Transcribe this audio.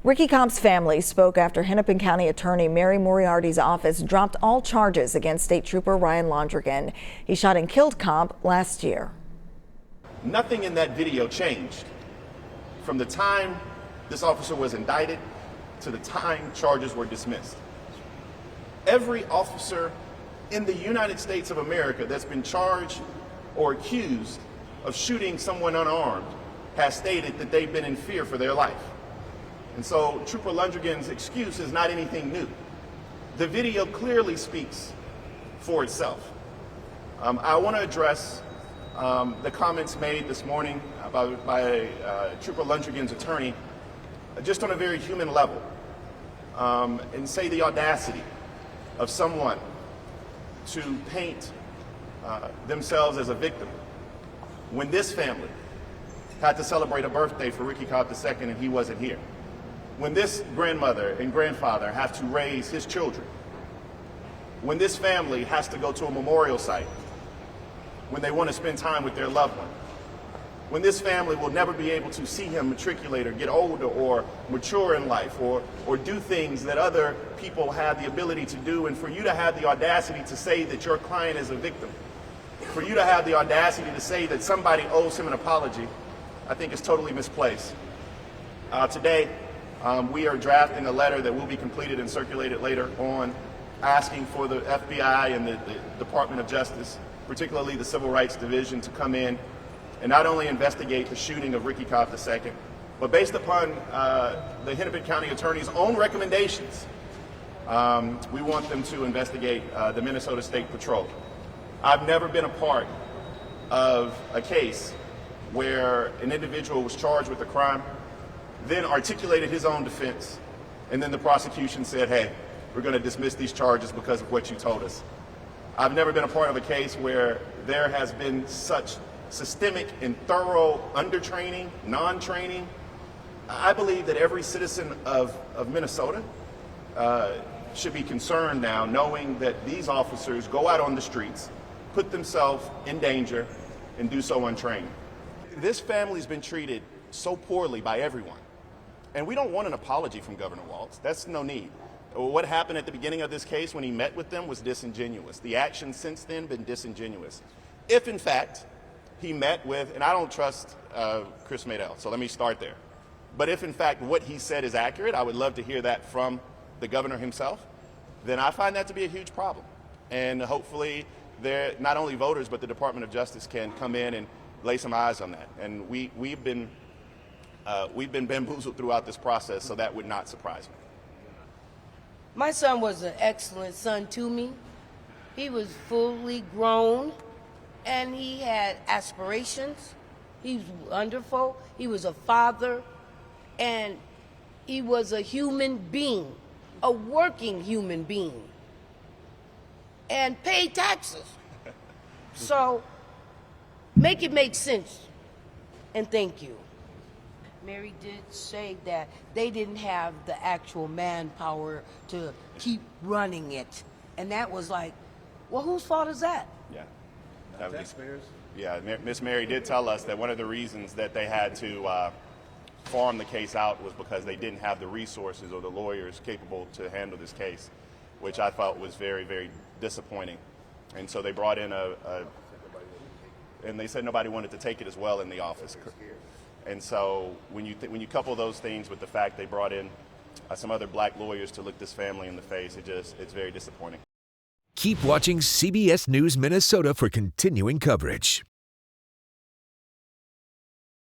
Ricky Cobb's family spoke after Hennepin County Attorney Mary Moriarty's office dropped all charges against State Trooper Ryan Londrigan. He shot and killed Cobb last year. Nothing in that video changed from the time this officer was indicted to the time charges were dismissed. Every officer in the United States of America that's been charged or accused of shooting someone unarmed has stated that they've been in fear for their life. And so Trooper Londrigan's excuse is not anything new. The video clearly speaks for itself. I want to address the comments made this morning by Trooper Londrigan's attorney just on a very human level, and say the audacity of someone to paint themselves as a victim when this family had to celebrate a birthday for Ricky Cobb II and he wasn't here. When this grandmother and grandfather have to raise his children, when this family has to go to a memorial site, when they want to spend time with their loved one, when this family will never be able to see him matriculate or get older or mature in life or do things that other people have the ability to do, and for you to have the audacity to say that your client is a victim, for you to have the audacity to say that somebody owes him an apology, I think is totally misplaced. Today, we are drafting a letter that will be completed and circulated later on, asking for the FBI and the Department of Justice, particularly the Civil Rights Division, to come in and not only investigate the shooting of Ricky Cobb II, but based upon the Hennepin County Attorney's own recommendations, we want them to investigate the Minnesota State Patrol. I've never been a part of a case where an individual was charged with a crime, then articulated his own defense, and then the prosecution said, hey, we're going to dismiss these charges because of what you told us. I've never been a part of a case where there has been such systemic and thorough undertraining, non-training. I believe that every citizen of Minnesota should be concerned now, knowing that these officers go out on the streets, put themselves in danger, and do so untrained. This family's been treated so poorly by everyone. And we don't want an apology from Governor Walz. That's no need. What happened at the beginning of this case when he met with them was disingenuous. The action since then been disingenuous. If in fact he met with, and I don't trust Chris Madel, so let me start there. But if in fact what he said is accurate, I would love to hear that from the governor himself, then I find that to be a huge problem. And hopefully not only voters, but the Department of Justice can come in and lay some eyes on that. And we've been bamboozled throughout this process, so that would not surprise me. My son was an excellent son to me. He was fully grown, and he had aspirations. He was wonderful. He was a father, and he was a human being, a working human being, and paid taxes. So make it make sense, and thank you. Mary did say that they didn't have the actual manpower to keep running it. And that was like, well, whose fault is that? Yeah. Taxpayers. Yeah, Miss Mary did tell us that one of the reasons that they had to farm the case out was because they didn't have the resources or the lawyers capable to handle this case, which I felt was very, very disappointing. And so they brought in and they said nobody wanted to take it as well in the office. And so when you couple those things with the fact they brought in some other black lawyers to look this family in the face, it's very disappointing. Keep watching CBS News Minnesota for continuing coverage.